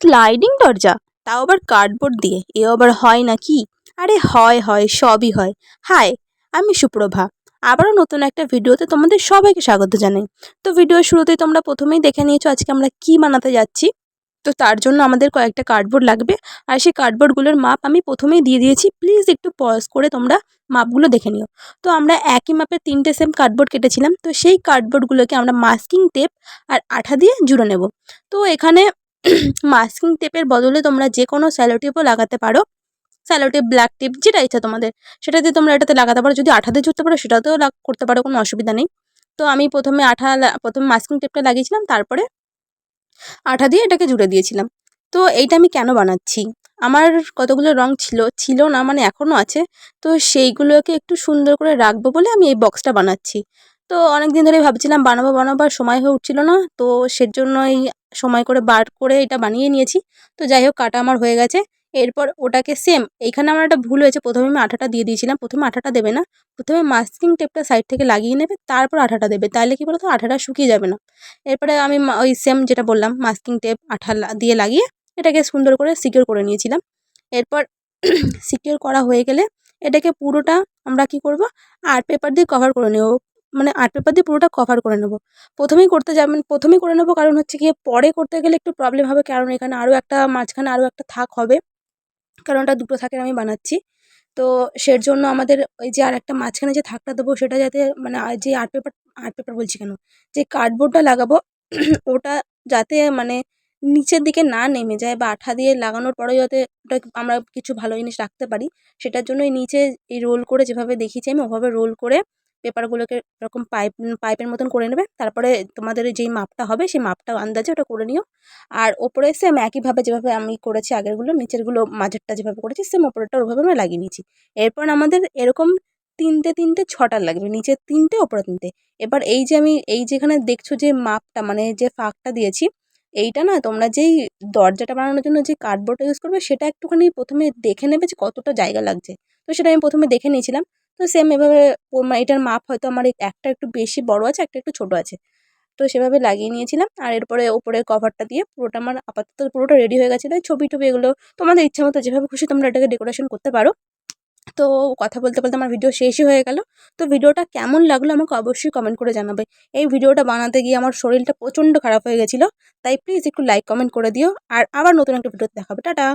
Sliding দরজা, তাও আবার কার্ডবোর্ড দিয়ে, এও আবার হয় নাকি? আরে হয় হয়, সবই হয়। হাই, আমি সুপ্রভা। আবারও নতুন একটা ভিডিওতে তোমাদের সবাইকে স্বাগত জানাই। তো ভিডিওর শুরুতেই তোমরা প্রথমেই দেখে নিয়েছো আজকে আমরা কি বানাতে যাচ্ছি। তো তার জন্য আমাদের কয়েকটা কার্ডবোর্ড লাগবে, আর সেই কার্ডবোর্ডগুলোর মাপ আমি প্রথমেই দিয়ে দিয়েছি। প্লিজ একটু পজ করে তোমরা মাপগুলো দেখে নিও। তো আমরা একই মাপের 3টে সেম কার্ডবোর্ড কেটেছিলাম। তো সেই কার্ডবোর্ডগুলোকে আমরা মাস্কিং টেপ আর আঠা দিয়ে জুড়ে নেব। তো এখানে মাস্কিং টেপের বদলে তোমরা যে কোনো স্যালো টেপও লাগাতে পারো। স্যালো টেপ, ব্ল্যাক টেপ, যেটা ইচ্ছা তোমাদের সেটা দিয়ে তোমরা এটাতে লাগাতে পারো। যদি আঠা দিয়ে জুড়তে পারো সেটাতেও করতে পারো, কোনো অসুবিধা নেই। তো আমি প্রথমে মাস্কিং টেপটা লাগিয়েছিলাম, তারপরে আঠা দিয়ে এটাকে জুড়ে দিয়েছিলাম। তো এইটা আমি কেন বানাচ্ছি, আমার কতগুলো রং ছিল না, মানে এখনও আছে। তো সেইগুলোকে একটু সুন্দর করে রাখবো বলে আমি এই বক্সটা বানাচ্ছি। তো অনেক দিন ধরেই ভাবছিলাম বানাবো আর সময় হয়ে উঠছিল না। তো সেজন্যই সময় করে বার করে এটা বানিয়ে নিয়েছি। তো যাই হোক, কাটা আমার হয়ে গেছে। এরপর ওটাকে সেম, এইখানে আমার একটা ভুল হয়েছে, প্রথমে আমি আঠাটা দিয়ে দিয়েছিলাম। প্রথমে আঠাটা দেবে না, প্রথমে মাস্কিং টেপটা সাইড থেকে লাগিয়ে নেবে, তারপর আঠাটা দেবে। তাহলে কি বলতো, আঠাটা শুকিয়ে যাবে না। এরপরে আমি ওই সেম যেটা বললাম, মাস্কিং টেপ আঠা দিয়ে লাগিয়ে এটাকে সুন্দর করে সিকিউর করে নিয়েছিলাম। এরপর সিকিউর করা হয়ে গেলে এটাকে পুরোটা আমরা কি করব, আর্ট পেপার দিয়ে কভার করে নেব। মানে আর্ট পেপার দিয়ে পুরোটা কভার করে নেব। প্রথমেই করে নেব, কারণ হচ্ছে গিয়ে পরে করতে গেলে একটু প্রবলেম হবে, কারণ এখানে আরও একটা মাঝখানে আরও একটা থাক হবে, কারণ ওটা দুটো থাকের আমি বানাচ্ছি। তো সের জন্য আমাদের ওই যে আরেকটা মাঝখানে যে থাকটা দেবো, সেটা যাতে মানে যে আর্ট পেপার বলছি কেন, যে কার্ডবোর্ডটা লাগাবো ওটা যাতে মানে নিচের দিকে না নেমে যায়, বা আঠা দিয়ে লাগানোর পরেও যাতে ওটা আমরা কিছু ভালো জিনিস রাখতে পারি, সেটার জন্য এই নিচে এই রোল করে যেভাবে দেখিয়েছি আমি, ওভাবে রোল করে পেপারগুলোকে এরকম পাইপের মতন করে নেবে। তারপরে তোমাদের যেই মাপটা হবে সেই মাপটা আন্দাজে ওটা করে নিও। আর ওপরে সেম একইভাবে যেভাবে আমি করেছি আগেরগুলো, নিচেরগুলো মাঝেরটা যেভাবে করেছি সেম ওপরেরটা ওভাবে আমরা লাগিয়ে নিয়েছি। এরপর আমাদের এরকম 3টে 6টা লাগবে, নিচে 3টে ওপরে 3টে। এবার এই যে আমি এই যেখানে দেখছো যে মাপটা মানে যে ফাঁকটা দিয়েছি, এইটা না তোমরা যেই দরজাটা বানানোর জন্য যে কার্ডবোর্ডটা ইউজ করবে সেটা একটুখানি প্রথমে দেখে নেবে যে কতটা জায়গা লাগছে। তো সেটা আমি প্রথমে দেখে নিয়েছিলাম। তো সেম এভাবে এটার মাপ হয়তো আমার একটা একটু বেশি বড় আছে, একটা একটু ছোট আছে। তো সেভাবে লাগিয়ে নিয়েছিলাম। আর এরপরে ওপরের কভারটা দিয়ে পুরোটা আমার আপাতত পুরোটা রেডি হয়ে গেছে। তাই ছবি-টবি এগুলো তোমাদের ইচ্ছা মতো যেভাবে খুশি তোমরা এটাকে ডেকোরেশন করতে পারো। তো কথা বলতে বলতে আমার ভিডিও শেষই হয়ে গেল। তো ভিডিওটা কেমন লাগলো আমাকে অবশ্যই কমেন্ট করে জানাবে। এই ভিডিওটা বানাতে গিয়ে আমার শরীরটা প্রচণ্ড খারাপ হয়ে গেছিলো। তাই প্লিজ একটু লাইক কমেন্ট করে দিও। আর আবার নতুন একটা ভিডিওতে দেখা হবে। টাটা।